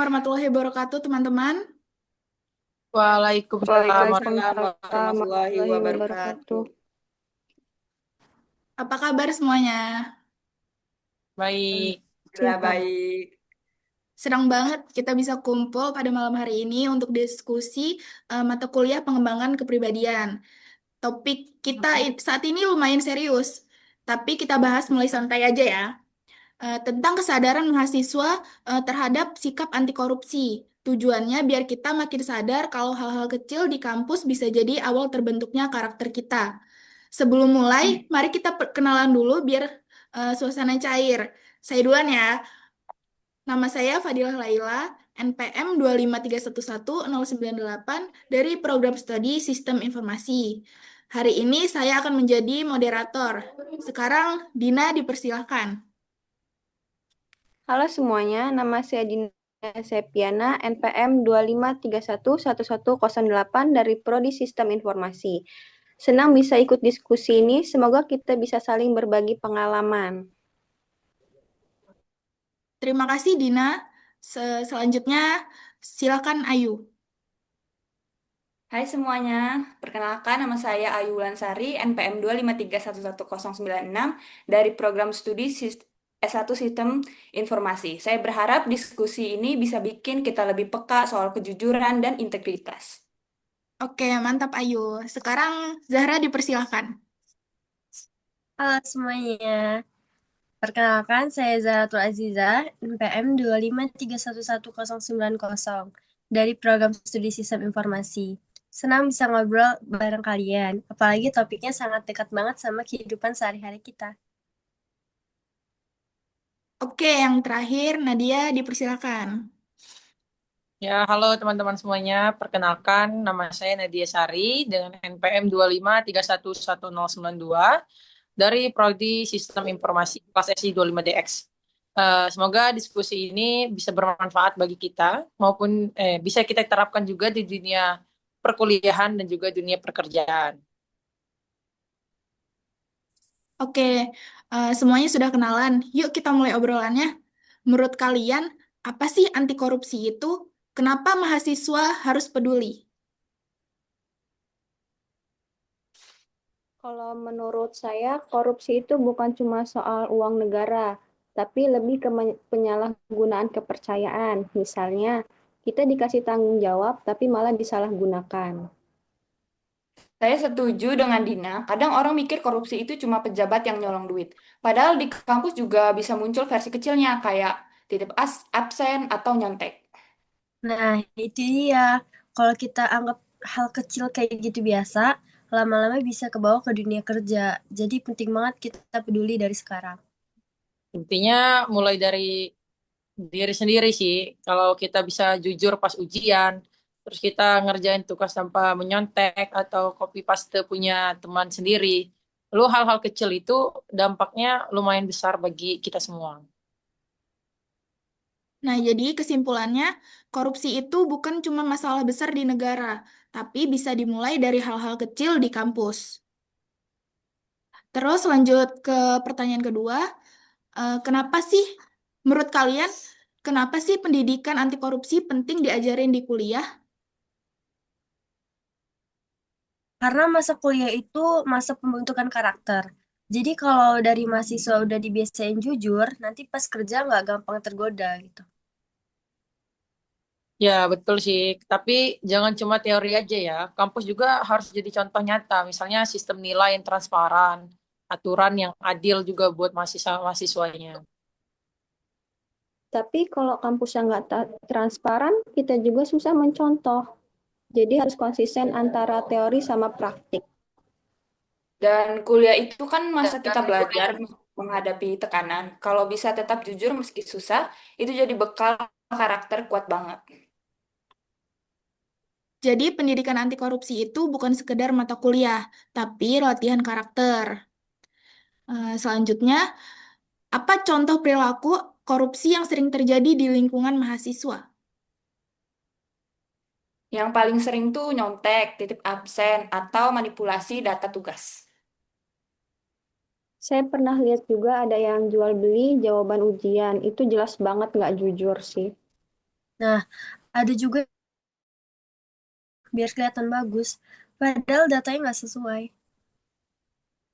warahmatullahi wabarakatuh, teman-teman. Waalaikumsalam Waalaikumsalam warahmatullahi warahmatullahi wabarakatuh. wabarakatuh. Apa kabar semuanya? Baik, Alhamdulillah siap. baik. Senang banget kita bisa kumpul pada malam hari ini untuk diskusi mata kuliah pengembangan kepribadian. Topik kita saat ini lumayan serius, tapi kita bahas mulai santai aja ya. Tentang kesadaran mahasiswa terhadap sikap anti korupsi. Tujuannya biar kita makin sadar kalau hal-hal kecil di kampus bisa jadi awal terbentuknya karakter kita. Sebelum mulai, mari kita perkenalan dulu biar suasana cair. Saya duluan ya. Nama saya Fadilah Laila, NPM 253110998 dari Program Studi Sistem Informasi. Hari ini saya akan menjadi moderator. Sekarang Dina dipersilahkan. Halo semuanya, nama saya Dina Sepiana, NPM 253111008 dari Prodi Sistem Informasi. Senang bisa ikut diskusi ini, semoga kita bisa saling berbagi pengalaman. Terima kasih Dina. Selanjutnya silakan Ayu. Hai semuanya, perkenalkan nama saya Ayu Lansari, NPM 253111096 dari Program Studi S1 Sistem Informasi. Saya berharap diskusi ini bisa bikin kita lebih peka soal kejujuran dan integritas. Oke, mantap Ayu. Sekarang Zahra dipersilahkan. Halo semuanya, perkenalkan saya Zahratul Aziza, NPM 253111090 dari Program Studi Sistem Informasi. Senang bisa ngobrol bareng kalian, apalagi topiknya sangat dekat banget sama kehidupan sehari-hari kita. Oke, yang terakhir Nadia dipersilahkan. Ya, halo teman-teman semuanya. Perkenalkan, nama saya Nadia Sari dengan NPM 253111092 dari Prodi Sistem Informasi kelas SI 25DX. Semoga diskusi ini bisa bermanfaat bagi kita maupun bisa kita terapkan juga di dunia perkuliahan dan juga dunia pekerjaan. Oke, semuanya sudah kenalan. Yuk kita mulai obrolannya. Menurut kalian, apa sih anti korupsi itu? Kenapa mahasiswa harus peduli? Kalau menurut saya, korupsi itu bukan cuma soal uang negara, tapi lebih ke penyalahgunaan kepercayaan. Misalnya, kita dikasih tanggung jawab, tapi malah disalahgunakan. Saya setuju dengan Dina, kadang orang mikir korupsi itu cuma pejabat yang nyolong duit. Padahal di kampus juga bisa muncul versi kecilnya kayak titip absen atau nyontek. Nah, itu dia. Kalau kita anggap hal kecil kayak gitu biasa, lama-lama bisa kebawa ke dunia kerja. Jadi penting banget kita peduli dari sekarang. Intinya mulai dari diri sendiri sih. Kalau kita bisa jujur pas ujian, terus kita ngerjain tugas tanpa menyontek atau copy paste punya teman sendiri. Lalu hal-hal kecil itu dampaknya lumayan besar bagi kita semua. Nah, jadi kesimpulannya, korupsi itu bukan cuma masalah besar di negara, tapi bisa dimulai dari hal-hal kecil di kampus. Terus lanjut ke pertanyaan kedua, kenapa sih, menurut kalian, kenapa sih pendidikan anti korupsi penting diajarin di kuliah? Karena masa kuliah itu masa pembentukan karakter. Jadi kalau dari mahasiswa udah dibiasain jujur, nanti pas kerja nggak gampang tergoda gitu. Ya, betul sih. Tapi jangan cuma teori aja ya. Kampus juga harus jadi contoh nyata. Misalnya sistem nilai yang transparan, aturan yang adil juga buat mahasiswa-mahasiswanya. Tapi kalau kampusnya nggak transparan, kita juga susah mencontoh. Jadi harus konsisten antara teori sama praktik. Dan kuliah itu kan masa kita belajar menghadapi tekanan. Kalau bisa tetap jujur meski susah, itu jadi bekal karakter kuat banget. Jadi pendidikan anti korupsi itu bukan sekedar mata kuliah, tapi latihan karakter. Selanjutnya, apa contoh perilaku korupsi yang sering terjadi di lingkungan mahasiswa? Yang paling sering tuh nyontek, titip absen, atau manipulasi data tugas. Saya pernah lihat juga ada yang jual beli jawaban ujian. Itu jelas banget nggak jujur sih. Nah, ada juga biar kelihatan bagus, padahal datanya nggak sesuai.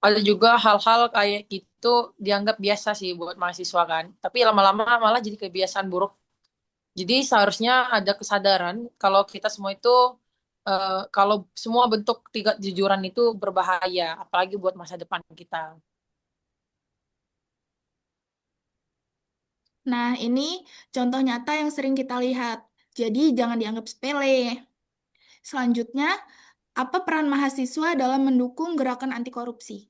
Ada juga hal-hal kayak gitu dianggap biasa sih buat mahasiswa kan. Tapi lama-lama malah jadi kebiasaan buruk. Jadi seharusnya ada kesadaran kalau kita semua itu kalau semua bentuk tiga jujuran itu berbahaya, apalagi buat masa depan kita. Nah, ini contoh nyata yang sering kita lihat. Jadi jangan dianggap sepele. Selanjutnya, apa peran mahasiswa dalam mendukung gerakan anti korupsi?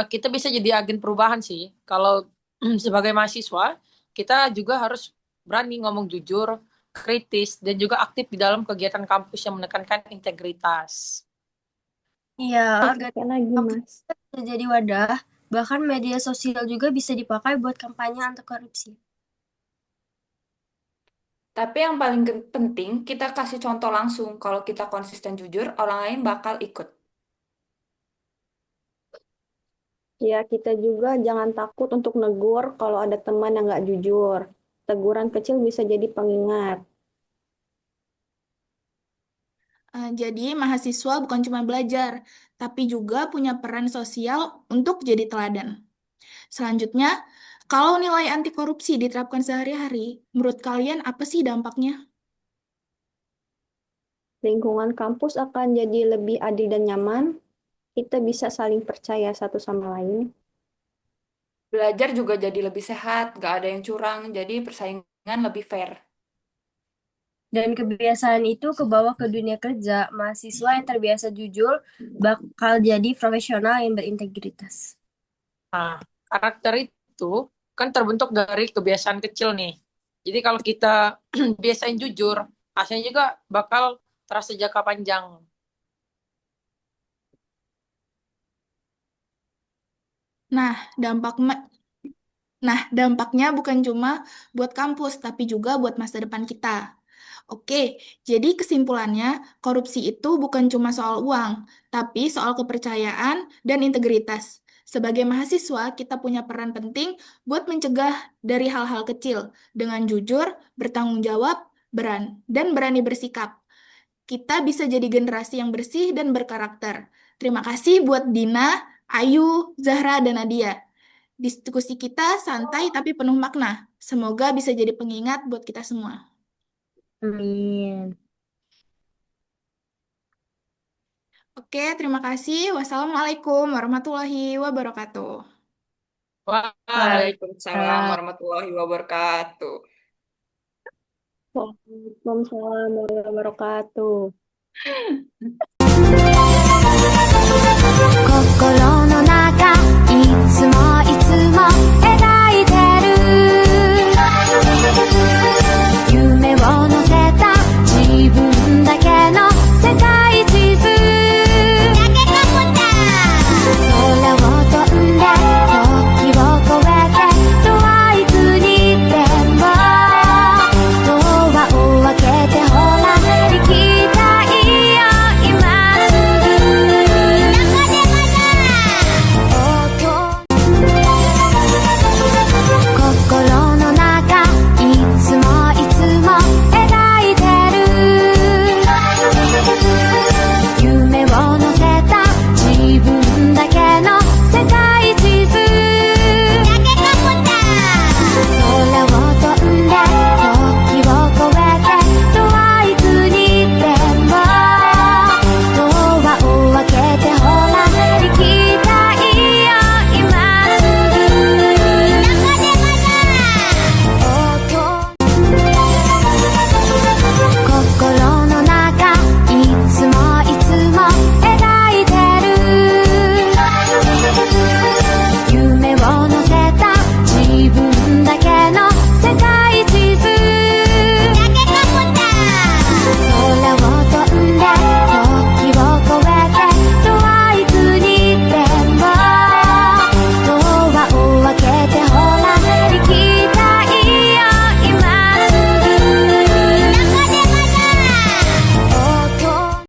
Kita bisa jadi agen perubahan sih. Kalau sebagai mahasiswa, kita juga harus berani ngomong jujur, kritis, dan juga aktif di dalam kegiatan kampus yang menekankan integritas. Iya, Capek lagi, kampus Mas. bisa jadi wadah, bahkan media sosial juga bisa dipakai buat kampanye anti korupsi. Tapi yang paling penting, kita kasih contoh langsung. Kalau kita konsisten jujur, orang lain bakal ikut. Ya, kita juga jangan takut untuk negur kalau ada teman yang nggak jujur. Teguran kecil bisa jadi pengingat. Jadi, mahasiswa bukan cuma belajar, tapi juga punya peran sosial untuk jadi teladan. Selanjutnya, kalau nilai anti korupsi diterapkan sehari-hari, menurut kalian apa sih dampaknya? Lingkungan kampus akan jadi lebih adil dan nyaman. Kita bisa saling percaya satu sama lain. Belajar juga jadi lebih sehat, gak ada yang curang, jadi persaingan lebih fair. Dan kebiasaan itu kebawa ke dunia kerja, mahasiswa yang terbiasa jujur bakal jadi profesional yang berintegritas. Nah, karakter itu kan terbentuk dari kebiasaan kecil nih. Jadi kalau kita biasain jujur, hasilnya juga bakal terasa jangka panjang. Nah, dampak dampaknya bukan cuma buat kampus, tapi juga buat masa depan kita. Oke, jadi kesimpulannya, korupsi itu bukan cuma soal uang, tapi soal kepercayaan dan integritas. Sebagai mahasiswa, kita punya peran penting buat mencegah dari hal-hal kecil dengan jujur, bertanggung jawab, dan berani bersikap. Kita bisa jadi generasi yang bersih dan berkarakter. Terima kasih buat Dina, Ayu, Zahra, dan Nadia. Diskusi kita santai tapi penuh makna. Semoga bisa jadi pengingat buat kita semua. Amin. Oke, terima kasih. Wassalamualaikum warahmatullahi wabarakatuh. Waalaikumsalam Waalaikumsalam. warahmatullahi wabarakatuh. Waalaikumsalam warahmatullahi wabarakatuh.